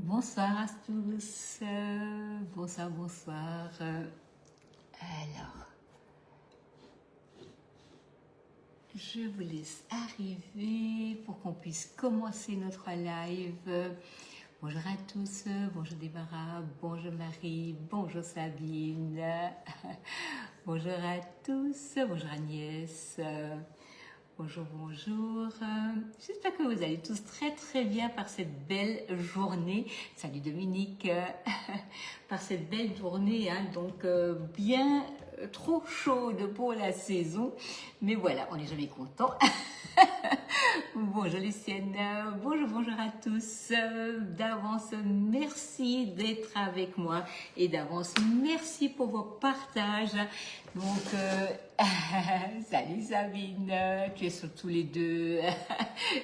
Bonsoir à tous, bonsoir, bonsoir. Alors, je vous laisse arriver pour qu'on puisse commencer notre live. Bonjour à tous, bonjour Déborah, bonjour Marie, bonjour Sabine, bonjour à tous, bonjour Agnès. Bonjour, bonjour. J'espère que vous allez tous très très bien par cette belle journée. Salut Dominique. Par cette belle journée, hein, donc bien trop chaude pour la saison. Mais voilà, on n'est jamais content. Bonjour Lucienne, bonjour à tous. D'avance, merci d'être avec moi et d'avance, merci pour vos partages. Donc, salut Sabine, tu es sur tous les deux,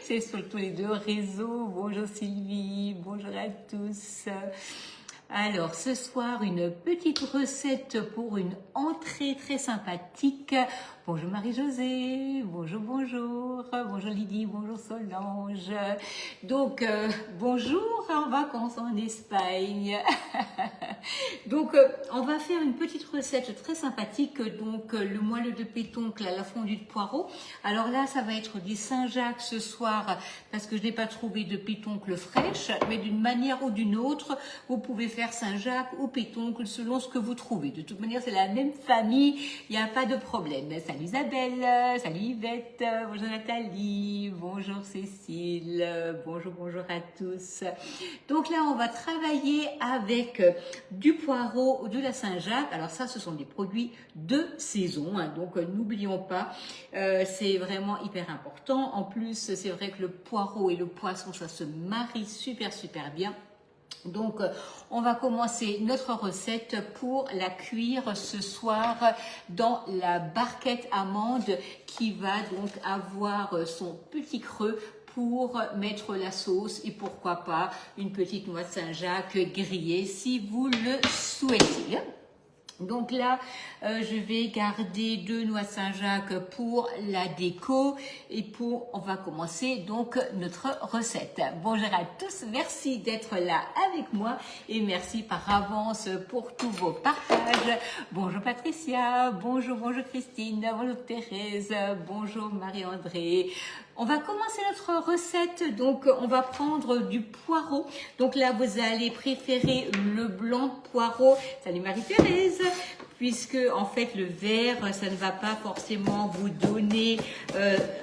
c'est sur tous les deux réseaux. Bonjour Sylvie, bonjour à tous. Alors, ce soir, une petite recette pour une entrée très sympathique. Bonjour Marie-Josée, bonjour Lydie, bonjour Solange. Donc, bonjour en vacances en Espagne. Donc, on va faire une petite recette très sympathique. Donc, le moelleux de pétoncle à la fondue de poireaux. Alors là, ça va être du Saint-Jacques ce soir parce que je n'ai pas trouvé de pétoncle fraîche. Mais d'une manière ou d'une autre, vous pouvez faire Saint-Jacques ou pétoncle selon ce que vous trouvez. De toute manière, c'est la même famille, il n'y a pas de problème. Salut Isabelle, salut Yvette, bonjour Nathalie, bonjour Cécile, bonjour à tous. Donc là, on va travailler avec du poireau de la Saint-Jacques. Alors ça, ce sont des produits de saison, hein, donc n'oublions pas, c'est vraiment hyper important. En plus, c'est vrai que le poireau et le poisson, ça se marie super bien. Donc, on va commencer notre recette pour la cuire ce soir dans la barquette amande qui va donc avoir son petit creux pour mettre la sauce et pourquoi pas une petite noix de Saint-Jacques grillée si vous le souhaitez. Donc là, je vais garder 2 noix de Saint-Jacques pour la déco et on va commencer donc notre recette. Bonjour à tous, merci d'être là avec moi et merci par avance pour tous vos partages. Bonjour Patricia, bonjour Christine, bonjour Thérèse, bonjour Marie-André. On va commencer notre recette, donc on va prendre du poireau. Donc là, vous allez préférer le blanc de poireau. Salut Marie-Thérèse, puisque en fait le vert, ça ne va pas forcément vous donner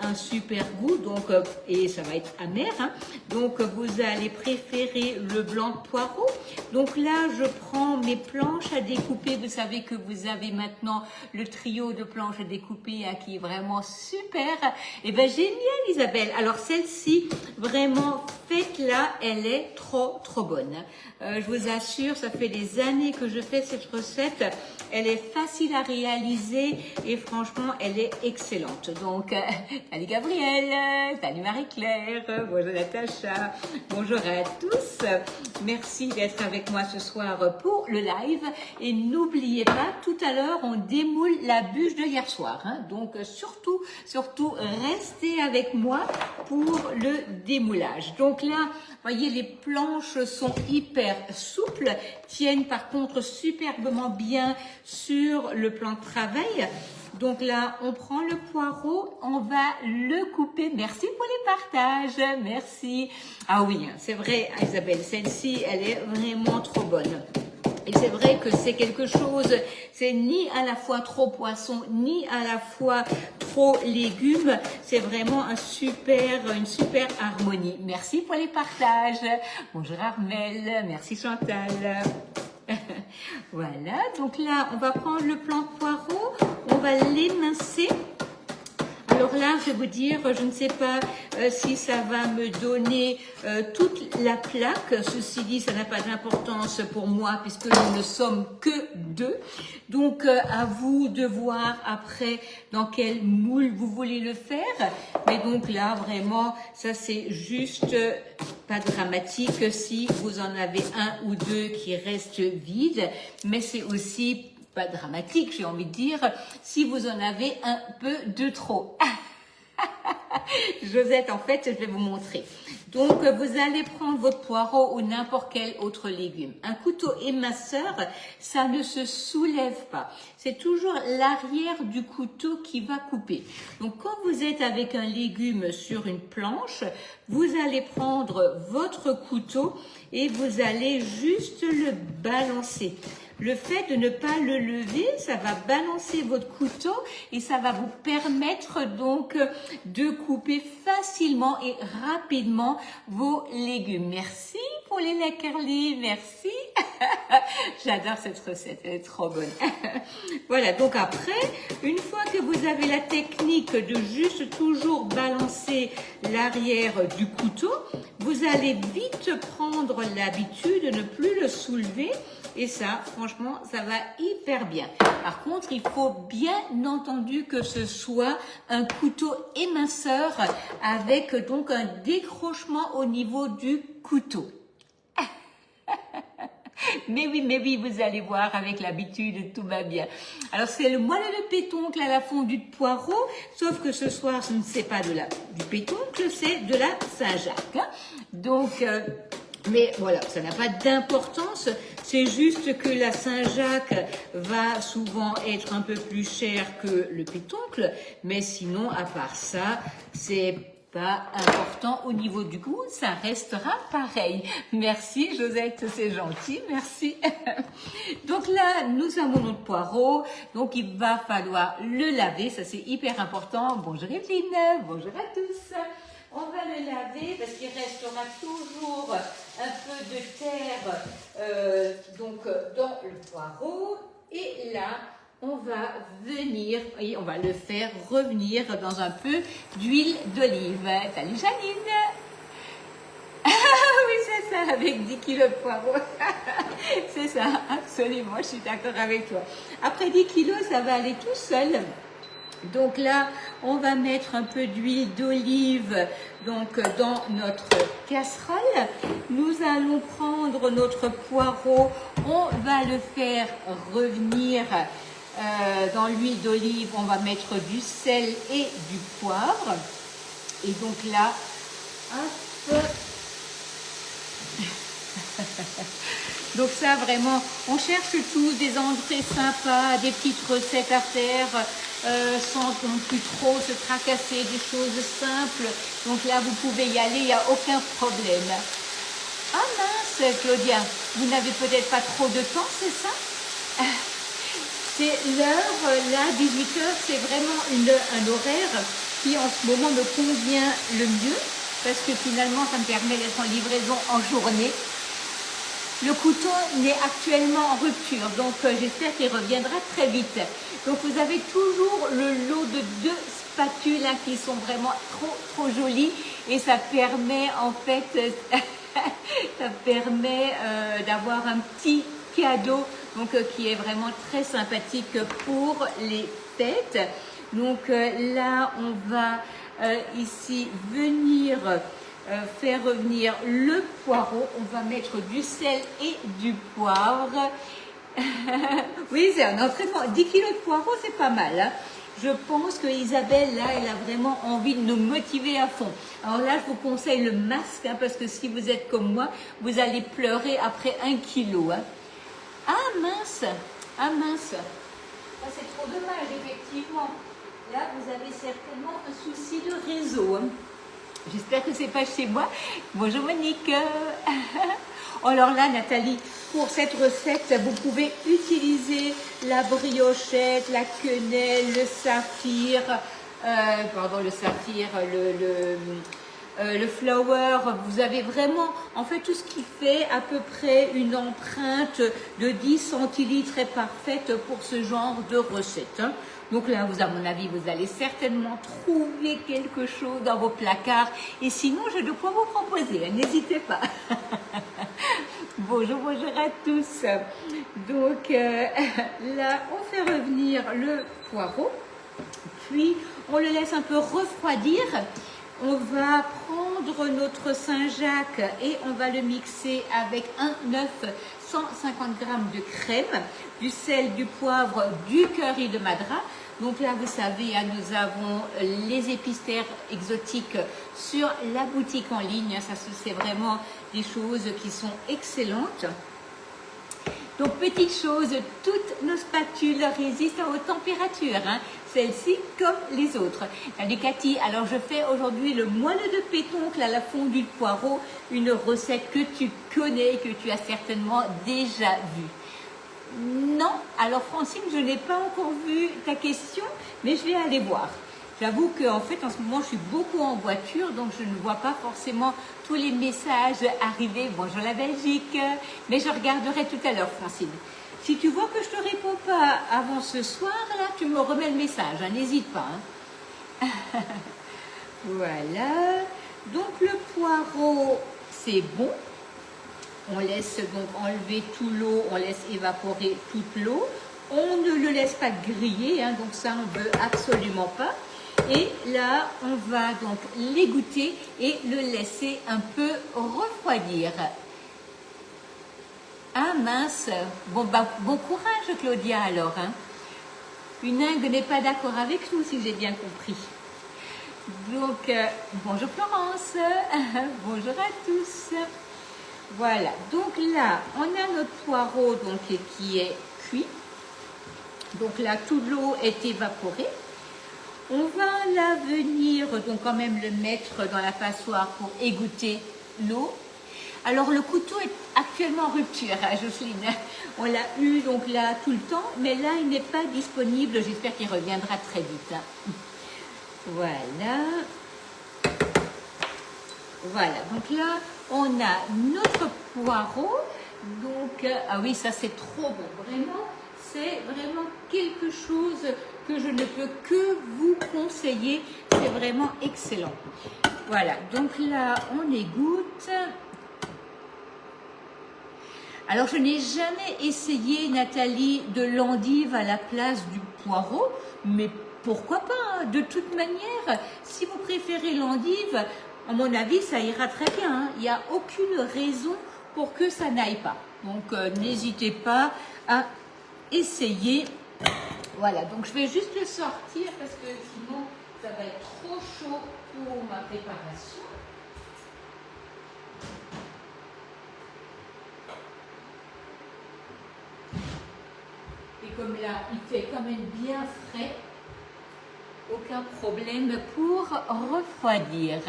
un super goût, donc et ça va être amer. Hein. Donc vous allez préférer le blanc de poireau. Donc là, je prends mes planches à découper. Vous savez que vous avez maintenant le trio de planches à découper hein, qui est vraiment super. Et ben génial Isabelle. Alors celle-ci, vraiment faites-la, elle est trop bonne. Je vous assure, ça fait des années que je fais cette recette. Elle est facile à réaliser et franchement, elle est excellente. Donc, salut Gabrielle, salut Marie-Claire, bonjour Natacha, bonjour à tous. Merci d'être avec moi ce soir pour le live. Et n'oubliez pas, tout à l'heure, on démoule la bûche de hier soir. Hein. Donc, surtout, restez avec moi pour le démoulage. Donc là, voyez, les planches sont hyper souples, tiennent par contre superbement bien sur le plan de travail. Donc là, on prend le poireau, on va le couper. Merci pour les partages, merci. Ah oui, c'est vrai Isabelle, celle-ci, elle est vraiment trop bonne. Et c'est vrai que c'est quelque chose, c'est ni à la fois trop poisson, ni à la fois trop légumes. C'est vraiment une super harmonie. Merci pour les partages. Bonjour Armelle, merci Chantal. Voilà, donc là, on va prendre le plant de poireau, on va l'émincer. Alors là, je vais vous dire, je ne sais pas si ça va me donner toute la plaque. Ceci dit, ça n'a pas d'importance pour moi puisque nous ne sommes que 2. Donc, à vous de voir après dans quel moule vous voulez le faire. Mais donc là, vraiment, ça c'est juste pas dramatique si vous en avez 1 ou 2 qui restent vides. Mais c'est aussi pas dramatique, j'ai envie de dire, si vous en avez un peu de trop. Josette, en fait, je vais vous montrer. Donc, vous allez prendre votre poireau ou n'importe quel autre légume. Un couteau éminceur, ça ne se soulève pas. C'est toujours l'arrière du couteau qui va couper. Donc, quand vous êtes avec un légume sur une planche, vous allez prendre votre couteau et vous allez juste le balancer. Le fait de ne pas le lever, ça va balancer votre couteau et ça va vous permettre donc de couper facilement et rapidement vos légumes. Merci pour les Lakerly, merci. J'adore cette recette, elle est trop bonne. Voilà, donc après, une fois que vous avez la technique de juste toujours balancer l'arrière du couteau, vous allez vite prendre l'habitude de ne plus le soulever. Et ça, franchement, ça va hyper bien. Par contre, il faut bien entendu que ce soit un couteau éminceur avec donc un décrochement au niveau du couteau. Mais oui, vous allez voir, avec l'habitude, tout va bien. Alors, c'est le moelleux de pétoncle à la fondue de poireau, sauf que ce soir, ce n'est pas du pétoncle, c'est de la Saint-Jacques. Hein. Donc, mais voilà, ça n'a pas d'importance, c'est juste que la Saint-Jacques va souvent être un peu plus chère que le pétoncle, mais sinon, à part ça, c'est pas important au niveau du goût, ça restera pareil. Merci Josette, c'est gentil, merci. Donc là, nous avons notre poireau, donc il va falloir le laver, ça c'est hyper important. Bonjour Evelyne, bonjour à tous. On va le laver parce qu'il restera toujours un peu de terre donc dans le poireau. Et là, on va venir, et on va le faire revenir dans un peu d'huile d'olive. Salut Janine. Ah oui, c'est ça, avec 10 kilos de poireaux. C'est ça, absolument, je suis d'accord avec toi. Après 10 kilos, ça va aller tout seul. Donc là, on va mettre un peu d'huile d'olive donc dans notre casserole. Nous allons prendre notre poireau, on va le faire revenir dans l'huile d'olive. On va mettre du sel et du poivre. Et donc là, hop. Donc ça vraiment, on cherche tous des entrées sympas, des petites recettes à faire sans non plus trop se tracasser, des choses simples. Donc là, vous pouvez y aller, il n'y a aucun problème. Ah mince, Claudia, vous n'avez peut-être pas trop de temps, c'est ça? C'est l'heure, là, 18h, c'est vraiment un horaire qui en ce moment me convient le mieux parce que finalement, ça me permet d'être en livraison en journée. Le couteau n'est actuellement en rupture, donc j'espère qu'il reviendra très vite. Donc vous avez toujours le lot de 2 spatules hein, qui sont vraiment trop jolies et ça permet en fait ça permet d'avoir un petit cadeau donc qui est vraiment très sympathique pour les fêtes. Donc là on va ici venir faire revenir le poireau. On va mettre du sel et du poivre. Oui, c'est un entraînement. 10 kilos de poireau, c'est pas mal. Hein. Je pense que Isabelle, là, elle a vraiment envie de nous motiver à fond. Alors là, je vous conseille le masque, hein, parce que si vous êtes comme moi, vous allez pleurer après 1 kilo. Hein. Ah mince, ah mince. Ah, c'est trop dommage, effectivement. Là, vous avez certainement un souci de réseau. Hein. J'espère que c'est pas chez moi. Bonjour Monique. Alors là, Nathalie, pour cette recette, vous pouvez utiliser la briochette, la quenelle, le saphir, le flower. Vous avez vraiment, en fait, tout ce qui fait à peu près une empreinte de 10 centilitres est parfaite pour ce genre de recette. Hein. Donc là, à mon avis, vous allez certainement trouver quelque chose dans vos placards. Et sinon, j'ai de quoi vous proposer. N'hésitez pas. Bonjour à tous. Donc là, on fait revenir le poireau. Puis, on le laisse un peu refroidir. on va prendre notre Saint-Jacques et on va le mixer avec un œuf, 150 g de crème, du sel, du poivre, du curry de Madras. Donc là, vous savez, hein, nous avons les épices terres exotiques sur la boutique en ligne. Ça, c'est vraiment des choses qui sont excellentes. Donc, petite chose, toutes nos spatules résistent à haute température. Hein. Celle-ci comme les autres. Allez, Cathy, alors je fais aujourd'hui le moelleux de pétoncle à la fondue de poireau, une recette que tu connais, que tu as certainement déjà vue. Non, alors Francine, je n'ai pas encore vu ta question, mais je vais aller voir. J'avoue qu'en fait, en ce moment, je suis beaucoup en voiture, donc je ne vois pas forcément tous les messages arriver. Bonjour la Belgique, mais je regarderai tout à l'heure, Francine. Si tu vois que je ne te réponds pas avant ce soir, là, tu me remets le message, hein, n'hésite pas. Hein. Voilà, donc le poireau, c'est bon. On laisse donc enlever tout l'eau, on laisse évaporer toute l'eau. On ne le laisse pas griller, hein, donc ça on ne veut absolument pas. Et là, on va donc l'égoutter et le laisser un peu refroidir. Ah mince, bon, bah, bon courage Claudia alors. Hein. Une Ingue n'est pas d'accord avec nous si j'ai bien compris. Donc, bonjour Florence, bonjour à tous. Voilà, donc là, on a notre poireau donc, qui est cuit. Donc là, toute l'eau est évaporée. On va là venir donc quand même le mettre dans la passoire pour égoutter l'eau. Alors le couteau est actuellement en rupture, hein, Jocelyne. On l'a eu donc là tout le temps, mais là il n'est pas disponible. J'espère qu'il reviendra très vite. Hein. Voilà. Voilà, donc là on a notre poireau. Donc, ah oui, ça c'est trop bon, vraiment. C'est vraiment quelque chose que je ne peux que vous conseiller. C'est vraiment excellent. Voilà, donc là, on égoutte. Alors, je n'ai jamais essayé, Nathalie, de l'endive à la place du poireau, mais pourquoi pas? De toute manière, si vous préférez l'endive, à mon avis, ça ira très bien. Hein. Il n'y a aucune raison pour que ça n'aille pas. Donc, n'hésitez pas à essayer. Voilà, donc je vais juste le sortir parce que sinon ça va être trop chaud pour ma préparation. Et comme là il fait quand même bien frais, aucun problème pour refroidir.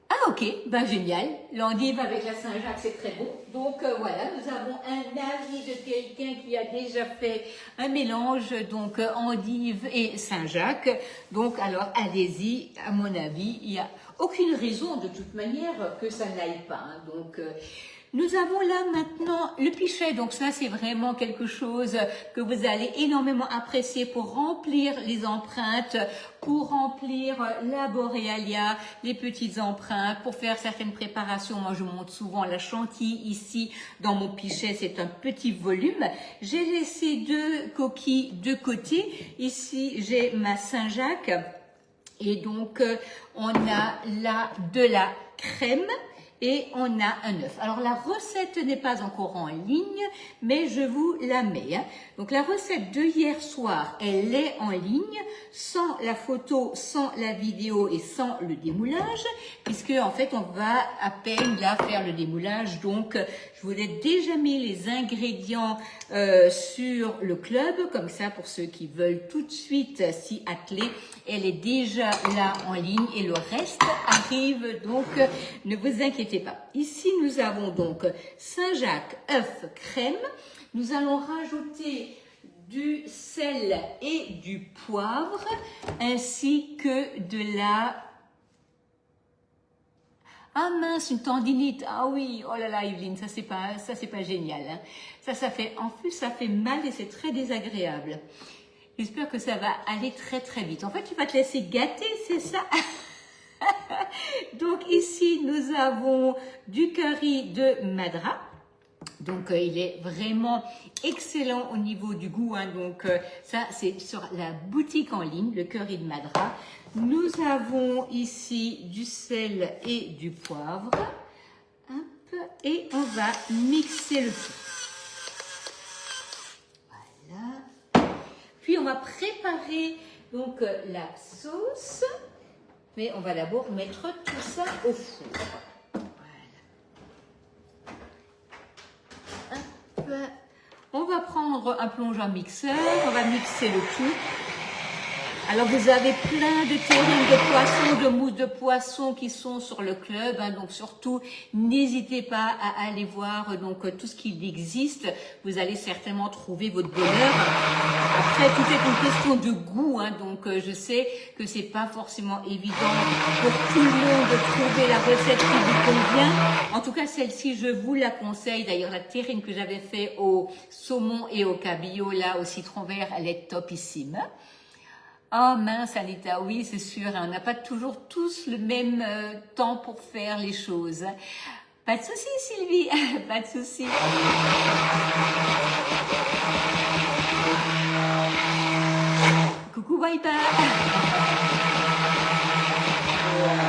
Ah ok, ben génial, l'endive avec la Saint-Jacques c'est très bon. Donc voilà, nous avons un avis de quelqu'un qui a déjà fait un mélange, donc endive et Saint-Jacques. Donc alors allez-y, à mon avis, il n'y a aucune raison de toute manière que ça n'aille pas. Hein. Donc nous avons là maintenant le pichet, donc ça c'est vraiment quelque chose que vous allez énormément apprécier pour remplir les empreintes, pour remplir la Borealia, les petites empreintes, pour faire certaines préparations. Moi je monte souvent la chantilly ici dans mon pichet, c'est un petit volume. J'ai laissé 2 coquilles de côté, ici j'ai ma Saint-Jacques et donc on a là de la crème. Et on a un œuf. Alors la recette n'est pas encore en ligne, mais je vous la mets. Hein. Donc la recette de hier soir, elle est en ligne, sans la photo, sans la vidéo et sans le démoulage, puisque en fait on va à peine là faire le démoulage. Donc je vous ai déjà mis les ingrédients sur le club, comme ça pour ceux qui veulent tout de suite s'y atteler. Elle est déjà là en ligne et le reste arrive, donc ne vous inquiétez pas. Ici, nous avons donc Saint-Jacques, œuf, crème. Nous allons rajouter du sel et du poivre, ainsi que de la... Ah mince, une tendinite. Ah oui, oh là là, Evelyne, ça c'est pas génial. Hein. Ça fait, en plus, ça fait mal et c'est très désagréable. J'espère que ça va aller très très vite. En fait, tu vas te laisser gâter, c'est ça? Donc ici, nous avons du curry de Madras. Donc, il est vraiment excellent au niveau du goût. Hein. Donc, ça, c'est sur la boutique en ligne, le curry de Madras. Nous avons ici du sel et du poivre. Hop, et on va mixer le tout. Voilà. Puis, on va préparer donc la sauce. Mais on va d'abord mettre tout ça au four. On va prendre un plongeon mixeur, on va mixer le tout. Alors vous avez plein de terrines de poissons, de mousse de poisson qui sont sur le club, hein, donc surtout n'hésitez pas à aller voir donc tout ce qu'il existe. Vous allez certainement trouver votre bonheur. Après tout est une question de goût, hein, donc je sais que c'est pas forcément évident pour tout le monde de trouver la recette qui vous convient. En tout cas celle-ci je vous la conseille. D'ailleurs la terrine que j'avais fait au saumon et au cabillaud là au citron vert, elle est topissime. Oh mince Anita, oui c'est sûr, hein, on n'a pas toujours tous le même temps pour faire les choses. Pas de souci Sylvie, pas de souci. Coucou Wiper. Voilà.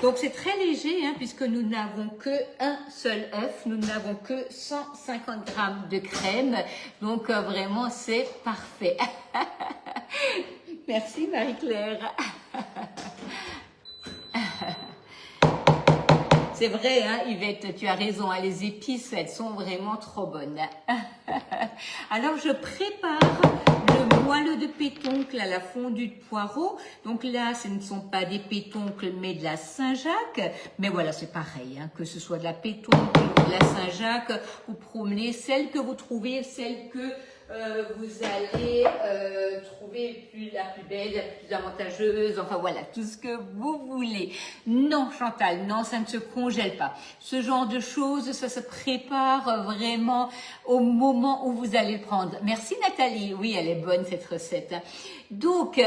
Donc c'est très léger hein, puisque nous n'avons que un seul œuf, nous n'avons que 150 grammes de crème, donc vraiment c'est parfait. Merci Marie-Claire. C'est vrai, hein, Yvette, tu as raison, hein, les épices, elles sont vraiment trop bonnes. Alors, je prépare le moelleux de pétoncle à la fondue de poireau. Donc là, ce ne sont pas des pétoncles, mais de la Saint-Jacques. Mais voilà, c'est pareil, hein, que ce soit de la pétoncle ou de la Saint-Jacques, vous promenez celle que vous trouvez, celle que vous allez trouver la plus belle, la plus avantageuse, enfin voilà, tout ce que vous voulez. Non Chantal, non, ça ne se congèle pas. Ce genre de choses, ça se prépare vraiment au moment où vous allez le prendre. Merci Nathalie, oui elle est bonne cette recette. Donc,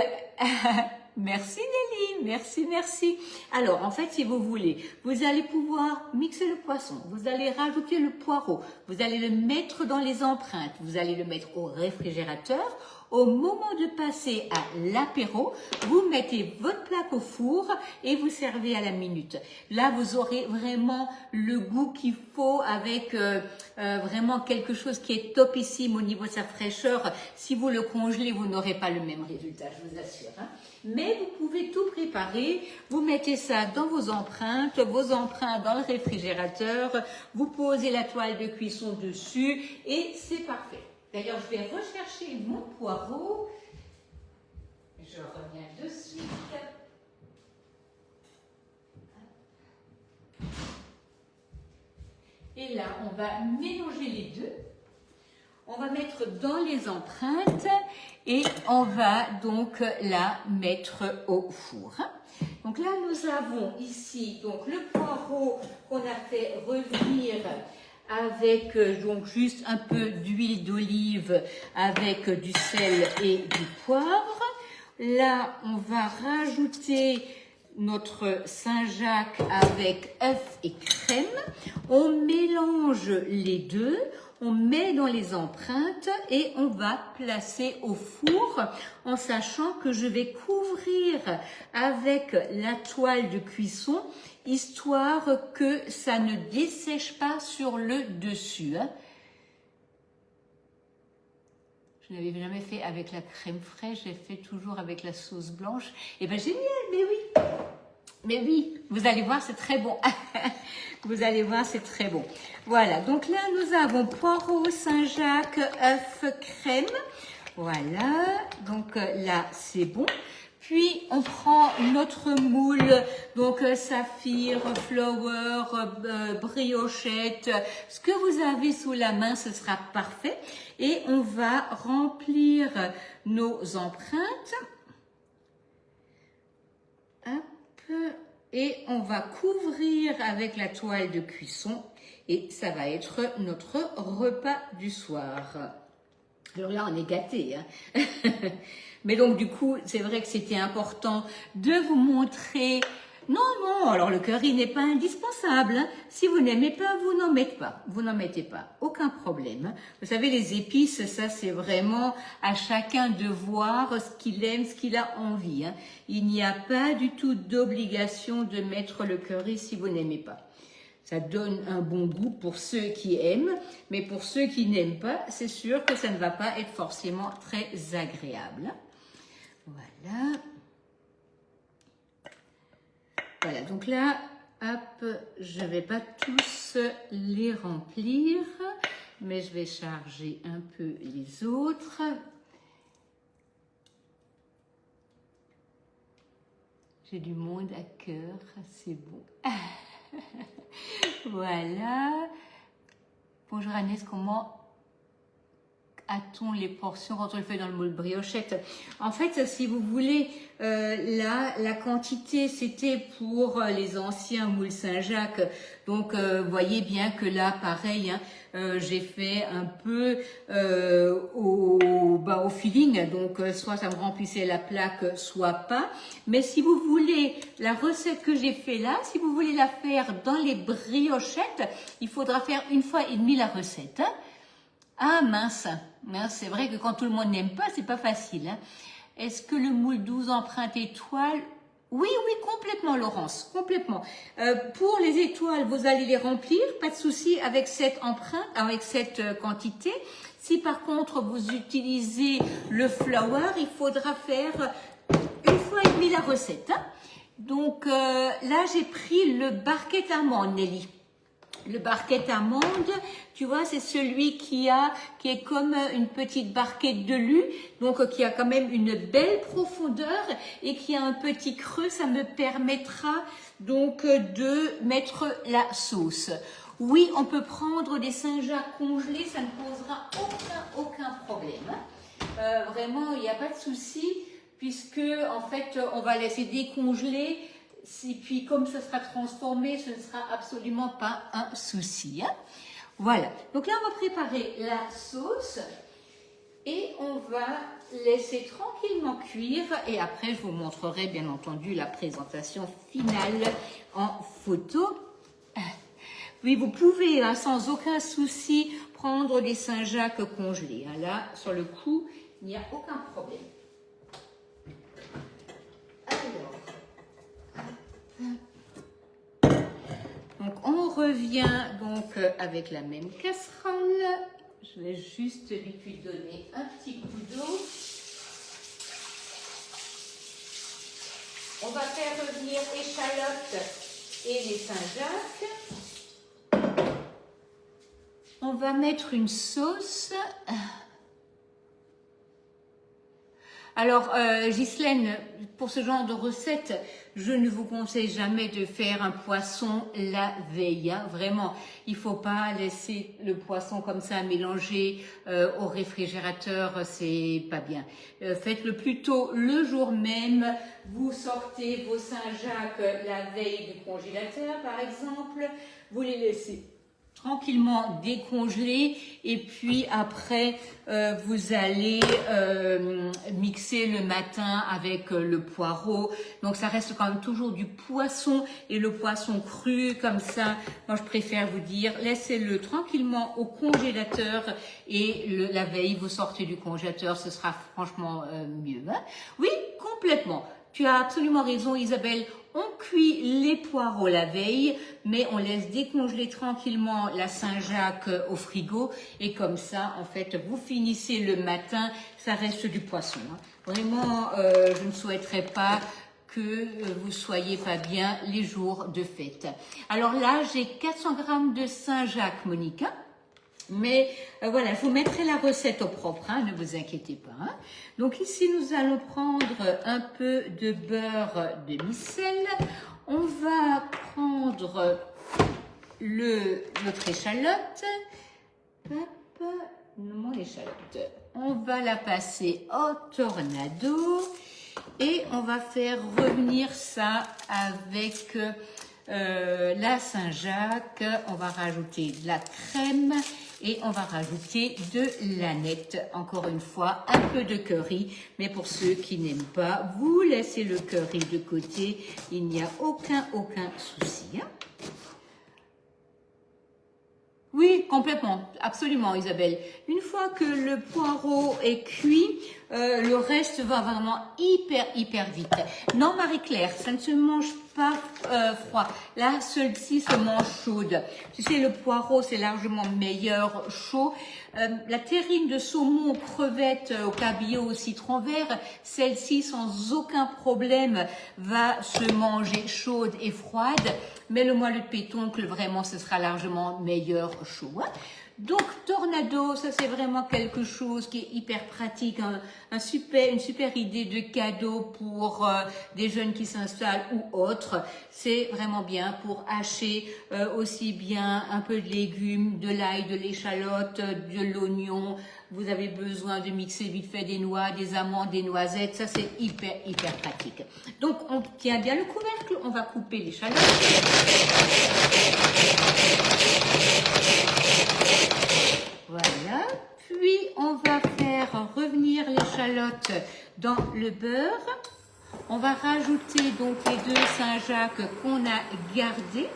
merci Nelly, merci, merci. Alors, en fait, si vous voulez, vous allez pouvoir mixer le poisson, vous allez rajouter le poireau, vous allez le mettre dans les empreintes, vous allez le mettre au réfrigérateur. Au moment de passer à l'apéro, vous mettez votre plaque au four et vous servez à la minute. Là, vous aurez vraiment le goût qu'il faut avec vraiment quelque chose qui est topissime au niveau de sa fraîcheur. Si vous le congelez, vous n'aurez pas le même résultat, je vous assure. Hein. Mais vous pouvez tout préparer, vous mettez ça dans vos empreintes dans le réfrigérateur, vous posez la toile de cuisson dessus et c'est parfait. D'ailleurs, je vais rechercher mon poireau. Je reviens de suite. Et là, on va mélanger les deux. On va mettre dans les empreintes et on va donc la mettre au four. Donc là, nous avons ici donc le poireau qu'on a fait revenir avec donc juste un peu d'huile d'olive avec du sel et du poivre. Là, on va rajouter notre Saint-Jacques avec œuf et crème. On mélange les deux, on met dans les empreintes et on va placer au four en sachant que je vais couvrir avec la toile de cuisson histoire que ça ne dessèche pas sur le dessus. Hein. Je n'avais jamais fait avec la crème fraîche, j'ai fait toujours avec la sauce blanche. Et bien génial, mais oui. Mais oui, vous allez voir, c'est très bon. Vous allez voir, c'est très bon. Voilà, donc là, nous avons poireau, Saint-Jacques, œuf, crème. Voilà, donc là, c'est bon. Puis, on prend notre moule, donc saphir, flower, briochette, ce que vous avez sous la main, ce sera parfait. Et on va remplir nos empreintes. Hop. Et on va couvrir avec la toile de cuisson et ça va être notre repas du soir. Alors là, on est gâtés, hein. Mais donc, du coup, c'est vrai que c'était important de vous montrer. Non, non, alors le curry n'est pas indispensable, hein. Si vous n'aimez pas, vous n'en mettez pas. Vous n'en mettez pas. Aucun problème. Vous savez, les épices, ça, c'est vraiment à chacun de voir ce qu'il aime, ce qu'il a envie, hein. Il n'y a pas du tout d'obligation de mettre le curry si vous n'aimez pas. Ça donne un bon goût pour ceux qui aiment, mais pour ceux qui n'aiment pas, c'est sûr que ça ne va pas être forcément très agréable. Voilà. Voilà, donc là, hop, je ne vais pas tous les remplir, mais je vais charger un peu les autres. J'ai du monde à cœur, c'est bon. Voilà. Bonjour Agnès, comment a-t-on les portions quand on le fait dans le moule briochette? En fait, si vous voulez, là, la quantité, c'était pour les anciens moules Saint-Jacques. Donc, voyez bien que là, pareil, hein, j'ai fait un peu au feeling. Donc, soit ça me remplissait la plaque, soit pas. Mais si vous voulez, la recette que j'ai fait là, si vous voulez la faire dans les briochettes, il faudra faire 1 fois et demie la recette, hein. Ah mince, c'est vrai que quand tout le monde n'aime pas, c'est pas facile, hein. Est-ce que le moule 12 empreintes étoiles? Oui, oui, complètement Laurence, complètement. Pour les étoiles, vous allez les remplir, pas de souci avec cette empreinte, avec cette quantité. Si par contre vous utilisez le flour, il faudra faire 1 fois et demie la recette, hein. Donc là, j'ai pris le barquette amande, Nelly. Le barquette amande, tu vois, c'est celui qui est comme une petite barquette de lu, donc qui a quand même une belle profondeur et qui a un petit creux. Ça me permettra donc de mettre la sauce. Oui, on peut prendre des Saint-Jacques congelés, ça ne posera aucun problème. Vraiment, il n'y a pas de souci, puisque en fait, on va laisser décongeler. Et puis, comme ça sera transformé, ce ne sera absolument pas un souci, hein. Voilà. Donc là, on va préparer la sauce et on va laisser tranquillement cuire. Et après, je vous montrerai bien entendu la présentation finale en photo. Oui, vous pouvez, hein, sans aucun souci, prendre des Saint-Jacques congelés, hein. Là, sur le coup, il n'y a aucun problème. Donc on revient donc avec la même casserole. Je vais juste lui donner un petit coup d'eau. On va faire revenir échalotes et les Saint-Jacques. On va mettre une sauce. Alors, Ghislaine, pour ce genre de recette, je ne vous conseille jamais de faire un poisson la veille, hein. Vraiment, il ne faut pas laisser le poisson comme ça mélanger au réfrigérateur, c'est pas bien. Faites-le plutôt le jour même. Vous sortez vos Saint-Jacques la veille du congélateur, par exemple. Vous les laissez tranquillement décongeler et puis après vous allez mixer le matin avec le poireau. Donc ça reste quand même toujours du poisson et le poisson cru comme ça. Moi je préfère vous dire laissez-le tranquillement au congélateur et la veille vous sortez du congélateur, ce sera franchement mieux, hein. Oui, complètement. Tu as absolument raison Isabelle, on cuit les poireaux la veille, mais on laisse décongeler tranquillement la Saint-Jacques au frigo et comme ça, en fait, vous finissez le matin, ça reste du poisson, hein. Vraiment, je ne souhaiterais pas que vous soyez pas bien les jours de fête. Alors là, j'ai 400 grammes de Saint-Jacques, Monica. Mais voilà, je vous mettrai la recette au propre, hein, ne vous inquiétez pas, hein. Donc ici, nous allons prendre un peu de beurre demi-sel. On va prendre notre échalote. Hop, mon échalote. On va la passer au tornado et on va faire revenir ça avec la Saint-Jacques, on va rajouter de la crème et on va rajouter de l'aneth. Encore une fois, un peu de curry, mais pour ceux qui n'aiment pas, vous laissez le curry de côté, il n'y a aucun souci. Hein. Oui, complètement, absolument Isabelle. Une fois que le poireau est cuit, le reste va vraiment hyper vite. Non Marie-Claire, ça ne se mange pas froid. Là, celle-ci se mange chaude. Tu sais, le poireau, c'est largement meilleur chaud. La terrine de saumon aux crevettes, au cabillaud, au citron vert, celle-ci, sans aucun problème, va se manger chaude et froide. Mais le moelleux de pétoncle, vraiment, ce sera largement meilleur chaud. Hein. Donc, Tornado, ça c'est vraiment quelque chose qui est hyper pratique, une super idée de cadeau pour des jeunes qui s'installent ou autres. C'est vraiment bien pour hacher aussi bien un peu de légumes, de l'ail, de l'échalote, de l'oignon. Vous avez besoin de mixer vite fait des noix, des amandes, des noisettes. Ça c'est hyper pratique. Donc, on tient bien le couvercle, on va couper l'échalote. Voilà, puis on va faire revenir l'échalote dans le beurre. On va rajouter donc les 2 Saint-Jacques qu'on a gardés.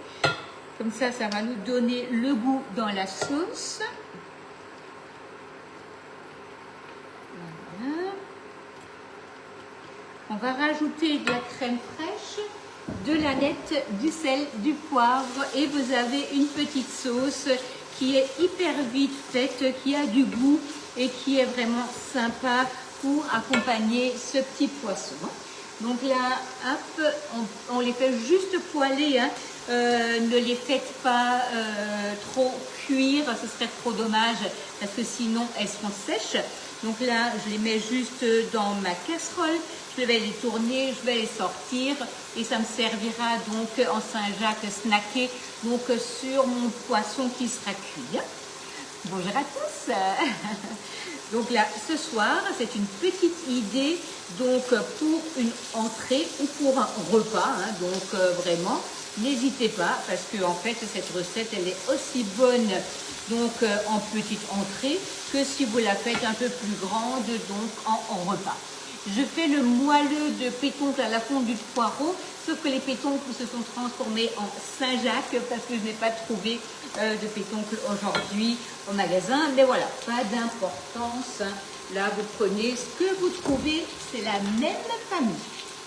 Comme ça, ça va nous donner le goût dans la sauce. Voilà. On va rajouter de la crème fraîche, de l'aneth, du sel, du poivre et vous avez une petite sauce qui est hyper vite faite, qui a du goût et qui est vraiment sympa pour accompagner ce petit poisson. Donc là, hop, on les fait juste poêler, hein. Ne les faites pas trop cuire, ce serait trop dommage parce que sinon elles seront sèches. Donc là, je les mets juste dans ma casserole, je vais les tourner, je vais les sortir et ça me servira donc en Saint-Jacques snacké, donc sur mon poisson qui sera cuit. Bonjour à tous. Donc là, ce soir, c'est une petite idée donc pour une entrée ou pour un repas. Hein, donc vraiment, n'hésitez pas parce que en fait, cette recette, elle est aussi bonne donc en petite entrée que si vous la faites un peu plus grande donc en repas. Je fais le moelleux de pétoncle à la fondue de poireau, sauf que les pétoncles se sont transformés en Saint-Jacques parce que je n'ai pas trouvé de pétoncle aujourd'hui au magasin. Mais voilà, pas d'importance. Là, vous prenez ce que vous trouvez, c'est la même famille.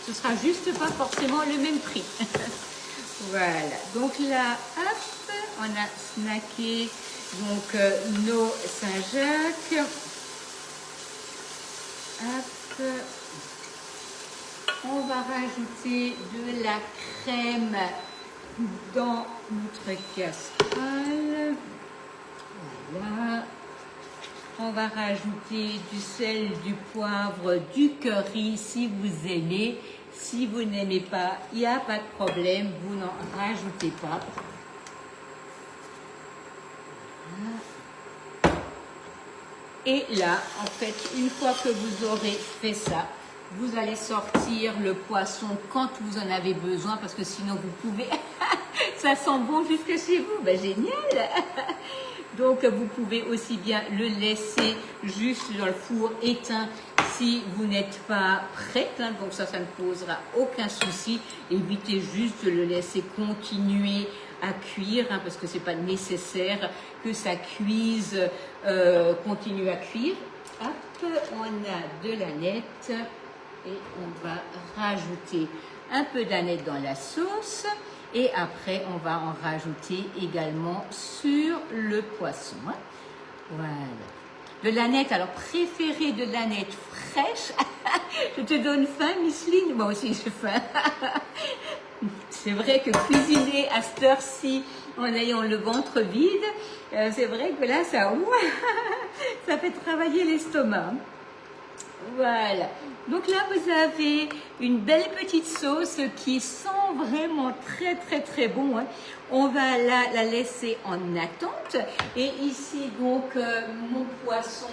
Ce sera juste pas forcément le même prix. Voilà, donc là, hop, on a snacké donc nos Saint-Jacques. Hop. On va rajouter de la crème dans notre casserole. Voilà. On va rajouter du sel, du poivre, du curry si vous aimez. Si vous n'aimez pas, il n'y a pas de problème, vous n'en rajoutez pas. Et là, en fait, une fois que vous aurez fait ça, vous allez sortir le poisson quand vous en avez besoin, parce que sinon vous pouvez... ça sent bon jusque chez vous, ben génial. Donc vous pouvez aussi bien le laisser juste dans le four éteint si vous n'êtes pas prête, hein, donc ça ne posera aucun souci. Évitez juste de le laisser continuer à cuire, hein, parce que c'est pas nécessaire que ça cuise, continue à cuire. Hop, on a de l'aneth et on va rajouter un peu d'aneth dans la sauce et après on va en rajouter également sur le poisson. Hein. Voilà. De l'aneth, alors préférez de l'aneth fraîche. Je te donne faim, Miss Lynn. Moi aussi j'ai faim. C'est vrai que cuisiner à cette heure-ci en ayant le ventre vide, c'est vrai que là ça fait travailler l'estomac. Voilà. Donc là, vous avez une belle petite sauce qui sent vraiment très bon, hein. On va la laisser en attente. Et ici, donc, mon poisson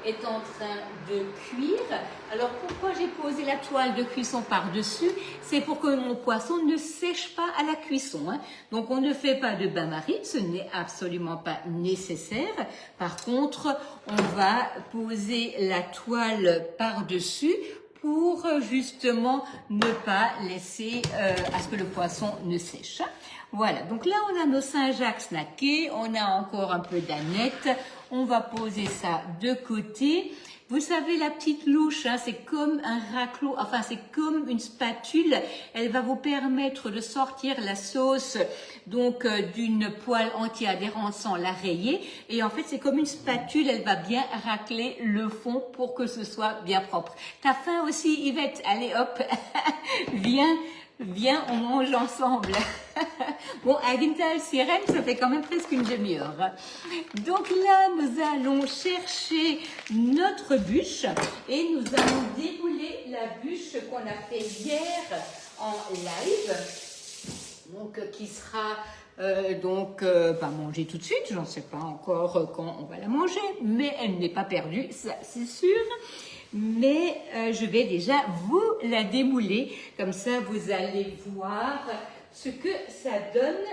est en train de cuire. Alors, pourquoi j'ai posé la toile de cuisson par-dessus? C'est pour que mon poisson ne sèche pas à la cuisson, hein. Donc, on ne fait pas de bain-marie, ce n'est absolument pas nécessaire. Par contre, on va poser la toile par-dessus pour justement ne pas laisser à ce que le poisson ne sèche. Voilà, donc là on a nos Saint-Jacques snackés, on a encore un peu d'aneth, on va poser ça de côté. Vous savez, la petite louche, hein, c'est comme un raclot, enfin c'est comme une spatule, elle va vous permettre de sortir la sauce donc d'une poêle anti-adhérente sans la rayer, et en fait c'est comme une spatule, elle va bien racler le fond pour que ce soit bien propre. T'as faim aussi, Yvette? Allez hop, viens, on mange ensemble. Bon, à Gintal Sirène, ça fait quand même presque une demi-heure. Donc là, nous allons chercher notre bûche et nous allons débouler la bûche qu'on a fait hier en live. Donc, qui sera pas mangée tout de suite. J'en sais pas encore quand on va la manger, mais elle n'est pas perdue, ça c'est sûr. Mais je vais déjà vous la démouler, comme ça vous allez voir ce que ça donne,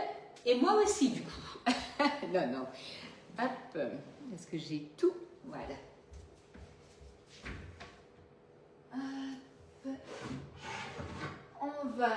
et moi aussi du coup. Non, hop, est-ce que j'ai tout? Voilà. Hop. On va